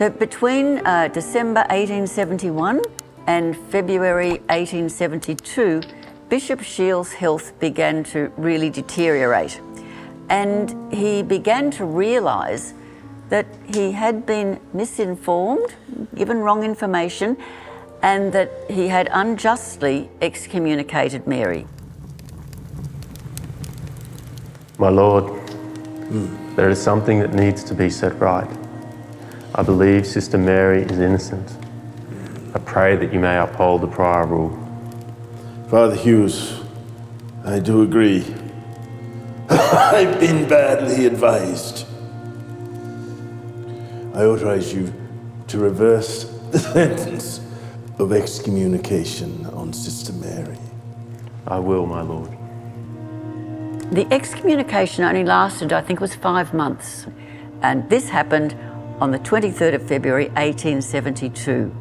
So between December 1871 and February 1872, Bishop Shiel's health began to really deteriorate, and he began to realise that he had been misinformed, given wrong information, and that he had unjustly excommunicated Mary. My Lord, there is something that needs to be set right. I believe Sister Mary is innocent. I pray that you may uphold the prior rule. Father Hughes, I do agree. I've been badly advised. I authorize you to reverse the sentence of excommunication on Sister Mary. I will, my Lord. The excommunication only lasted, I think it was 5 months, and this happened on the 23rd of February 1872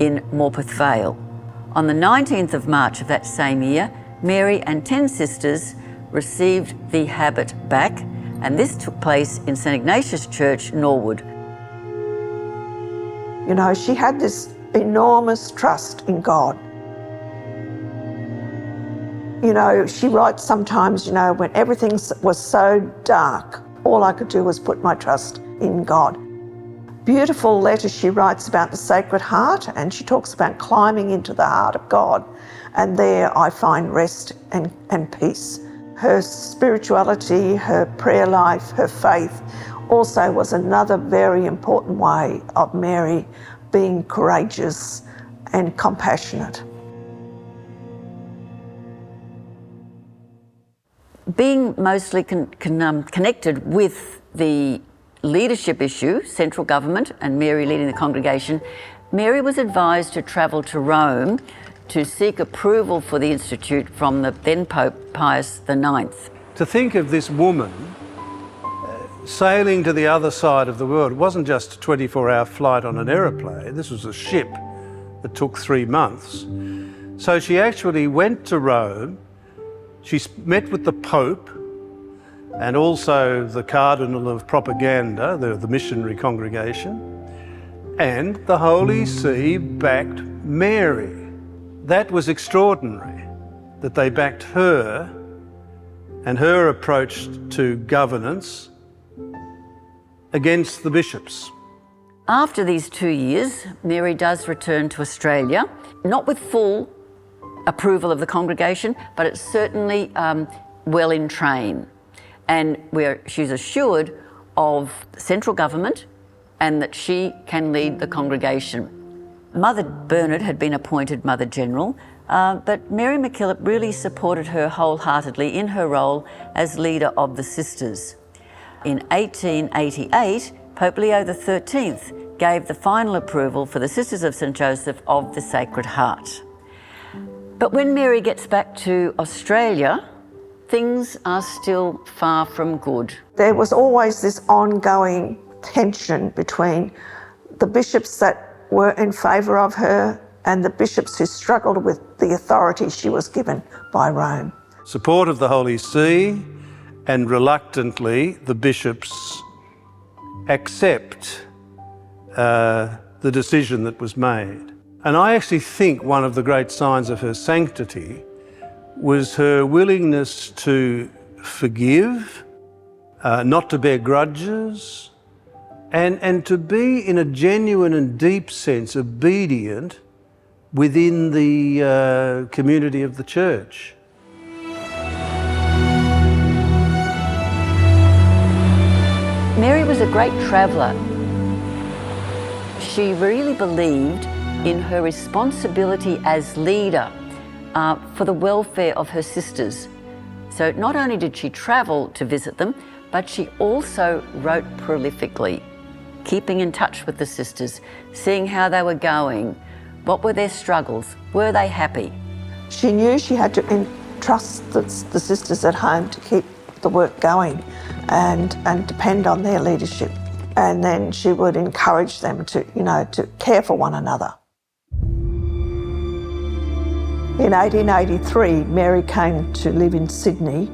in Morpeth Vale. On the 19th of March of that same year, Mary and 10 sisters received the habit back, and this took place in St Ignatius Church, Norwood. You know, she had this enormous trust in God. You know, she writes sometimes, you know, when everything was so dark, all I could do was put my trust in God. Beautiful letters she writes about the Sacred Heart, and she talks about climbing into the heart of God, and there I find rest and peace. Her spirituality, her prayer life, her faith also was another very important way of Mary being courageous and compassionate. Being mostly connected with the leadership issue, central government, and Mary leading the congregation, Mary was advised to travel to Rome to seek approval for the Institute from the then Pope Pius IX. To think of this woman sailing to the other side of the world, it wasn't just a 24-hour flight on an aeroplane, this was a ship that took 3 months. So she actually went to Rome, she met with the Pope and also the Cardinal of Propaganda, the missionary congregation, and the Holy See backed Mary. That was extraordinary, that they backed her and her approach to governance against the bishops. After these 2 years, Mary does return to Australia, not with full approval of the congregation, but it's certainly well in train, and where she's assured of central government and that she can lead the congregation. Mother Bernard had been appointed Mother General, but Mary MacKillop really supported her wholeheartedly in her role as leader of the sisters. In 1888, Pope Leo XIII gave the final approval for the Sisters of St Joseph of the Sacred Heart. But when Mary gets back to Australia, things are still far from good. There was always this ongoing tension between the bishops that were in favour of her and the bishops who struggled with the authority she was given by Rome. Support of the Holy See, and reluctantly the bishops accept the decision that was made. And I actually think one of the great signs of her sanctity was her willingness to forgive, not to bear grudges, and to be, in a genuine and deep sense, obedient within the community of the Church. Mary was a great traveller. She really believed in her responsibility as leader for the welfare of her sisters. So not only did she travel to visit them, but she also wrote prolifically, keeping in touch with the sisters, seeing how they were going, what were their struggles, were they happy? She knew she had to entrust the sisters at home to keep the work going and depend on their leadership. And then she would encourage them to, to care for one another. In 1883, Mary came to live in Sydney.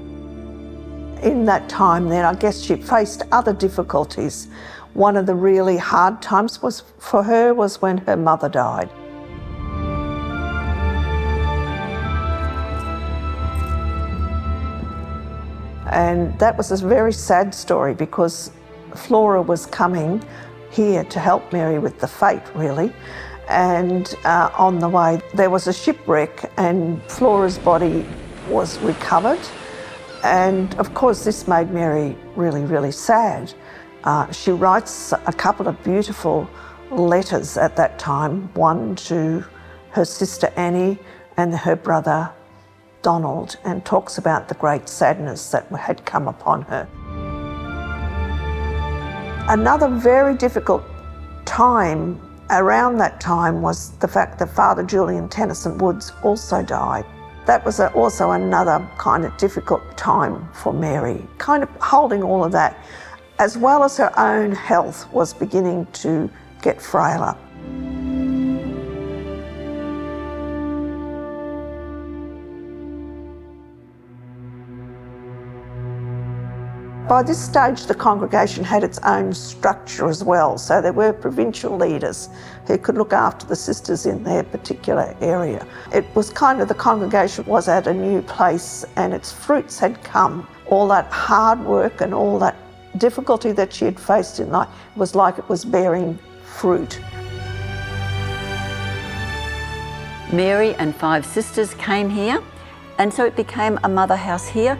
In that time then, I guess she faced other difficulties One of the really hard times for her was when her mother died. And that was a very sad story because Flora was coming here to help Mary with the fate, really. And on the way, there was a shipwreck and Flora's body was recovered. And of course, this made Mary really, really sad. She writes a couple of beautiful letters at that time, one to her sister Annie and her brother Donald, and talks about the great sadness that had come upon her. Another very difficult time around that time was the fact that Father Julian Tennyson Woods also died. That was also another kind of difficult time for Mary, kind of holding all of that, as well as her own health was beginning to get frailer. By this stage, the congregation had its own structure as well, so there were provincial leaders who could look after the sisters in their particular area. It was kind of, the congregation was at a new place and its fruits had come. All that hard work and all that difficulty that she had faced in life was like it was bearing fruit. Mary and 5 sisters came here, and so it became a mother house here.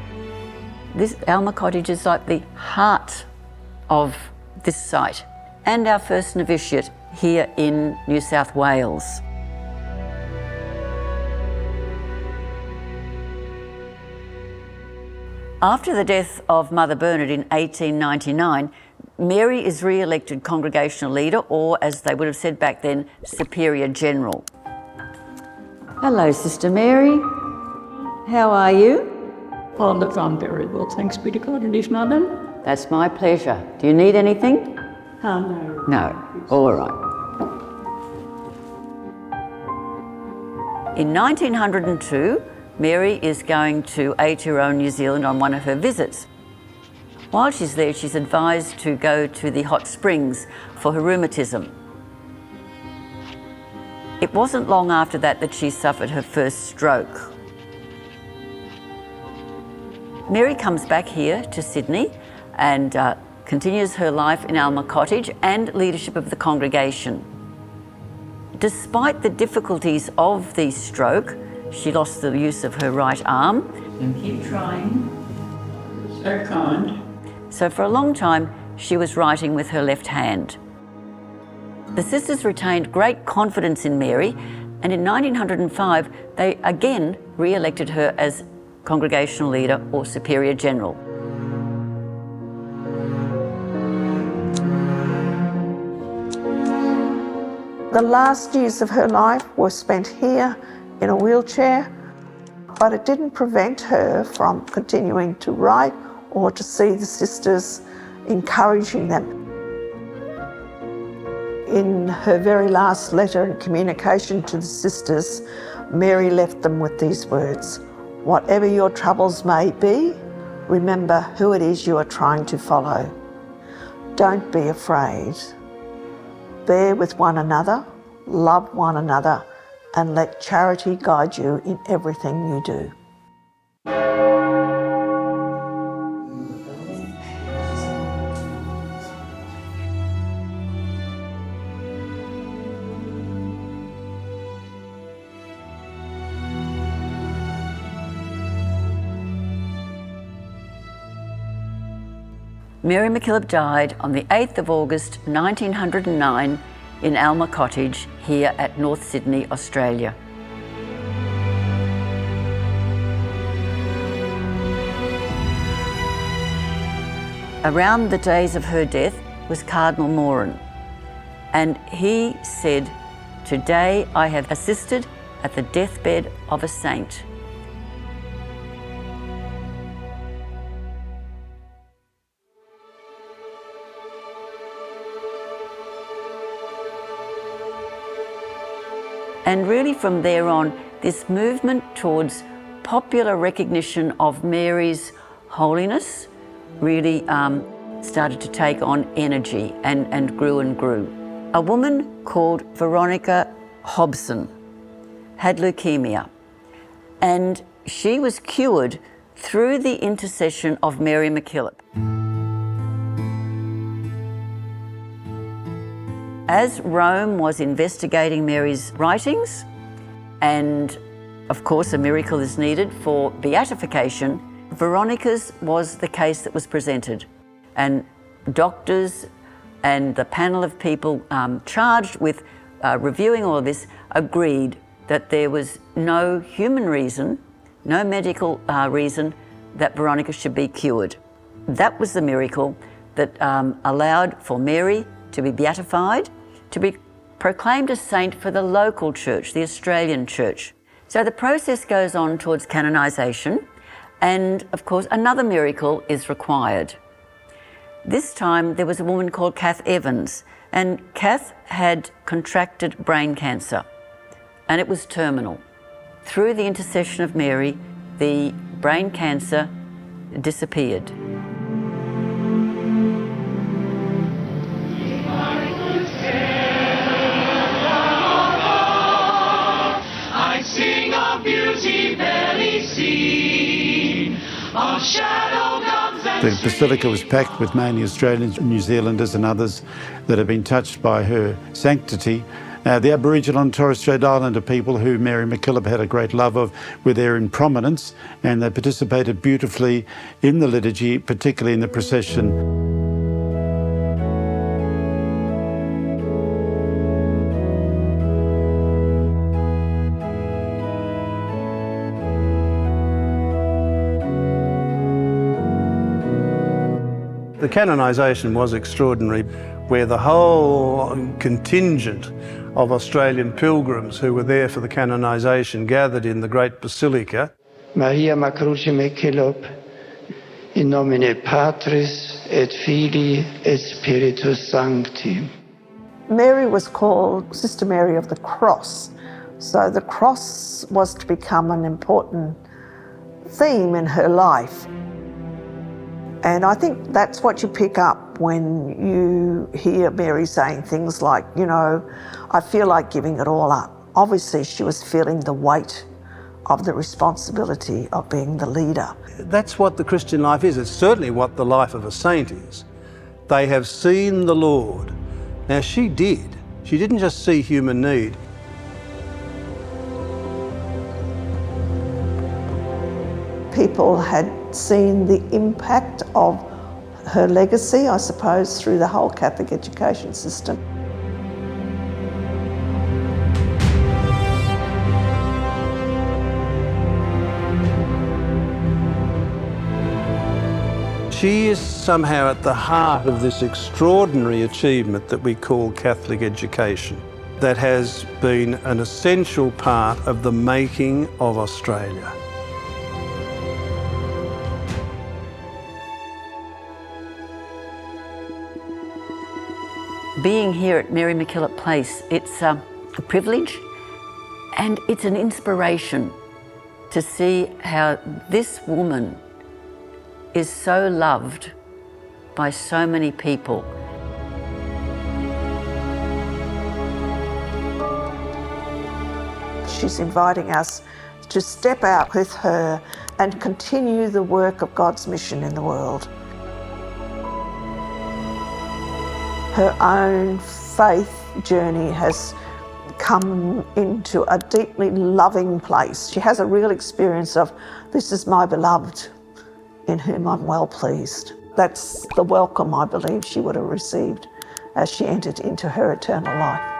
This Alma Cottage is like the heart of this site and our first novitiate here in New South Wales. After the death of Mother Bernard in 1899, Mary is re-elected Congregational leader, or as they would have said back then, Superior General. Hello, Sister Mary. How are you? Oh, look, I'm very well, thanks be to God and His mother. That's my pleasure. Do you need anything? Oh, no. No. All right. In 1902, Mary is going to Aotearoa, New Zealand on one of her visits. While she's there, she's advised to go to the hot springs for her rheumatism. It wasn't long after that she suffered her first stroke. Mary comes back here to Sydney and continues her life in Alma Cottage and leadership of the congregation. Despite the difficulties of the stroke, she lost the use of her right arm. And keep trying. So kind. So for a long time, she was writing with her left hand. The sisters retained great confidence in Mary, and in 1905, they again re-elected her as Congregational leader or Superior General. The last years of her life were spent here in a wheelchair, but it didn't prevent her from continuing to write or to see the sisters, encouraging them. In her very last letter and communication to the sisters, Mary left them with these words: "Whatever your troubles may be, remember who it is you are trying to follow. Don't be afraid. Bear with one another, love one another, and let charity guide you in everything you do." Mary MacKillop died on the 8th of August 1909 in Alma Cottage here at North Sydney, Australia. Around the days of her death was Cardinal Moran, and he said, "Today I have assisted at the deathbed of a saint." And really from there on, this movement towards popular recognition of Mary's holiness really started to take on energy and grew and grew. A woman called Veronica Hobson had leukemia, and she was cured through the intercession of Mary MacKillop. As Rome was investigating Mary's writings, and of course a miracle is needed for beatification, Veronica's was the case that was presented. And doctors and the panel of people charged with reviewing all of this agreed that there was no human reason, no medical reason that Veronica should be cured. That was the miracle that allowed for Mary to be beatified, to be proclaimed a saint for the local church, the Australian church. So the process goes on towards canonization, and of course another miracle is required. This time there was a woman called Kath Evans, and Kath had contracted brain cancer, and it was terminal. Through the intercession of Mary, the brain cancer disappeared. The Basilica was packed with mainly Australians, New Zealanders and others that have been touched by her sanctity. The Aboriginal and Torres Strait Islander people who Mary MacKillop had a great love of were there in prominence, and they participated beautifully in the liturgy, particularly in the procession. The canonization was extraordinary, where the whole contingent of Australian pilgrims who were there for the canonization gathered in the great basilica. Maria MacKillop, in nomine Patris et Filii et Spiritus Sancti. Mary was called Sister Mary of the Cross. So the cross was to become an important theme in her life. And I think that's what you pick up when you hear Mary saying things like, you know, I feel like giving it all up. Obviously, she was feeling the weight of the responsibility of being the leader. That's what the Christian life is. It's certainly what the life of a saint is. They have seen the Lord. Now, she did. She didn't just see human need. People had seen the impact of her legacy, I suppose, through the whole Catholic education system. She is somehow at the heart of this extraordinary achievement that we call Catholic education, that has been an essential part of the making of Australia. Being here at Mary MacKillop Place, it's a privilege and it's an inspiration to see how this woman is so loved by so many people. She's inviting us to step out with her and continue the work of God's mission in the world. Her own faith journey has come into a deeply loving place. She has a real experience of, this is my beloved, in whom I'm well pleased. That's the welcome I believe she would have received as she entered into her eternal life.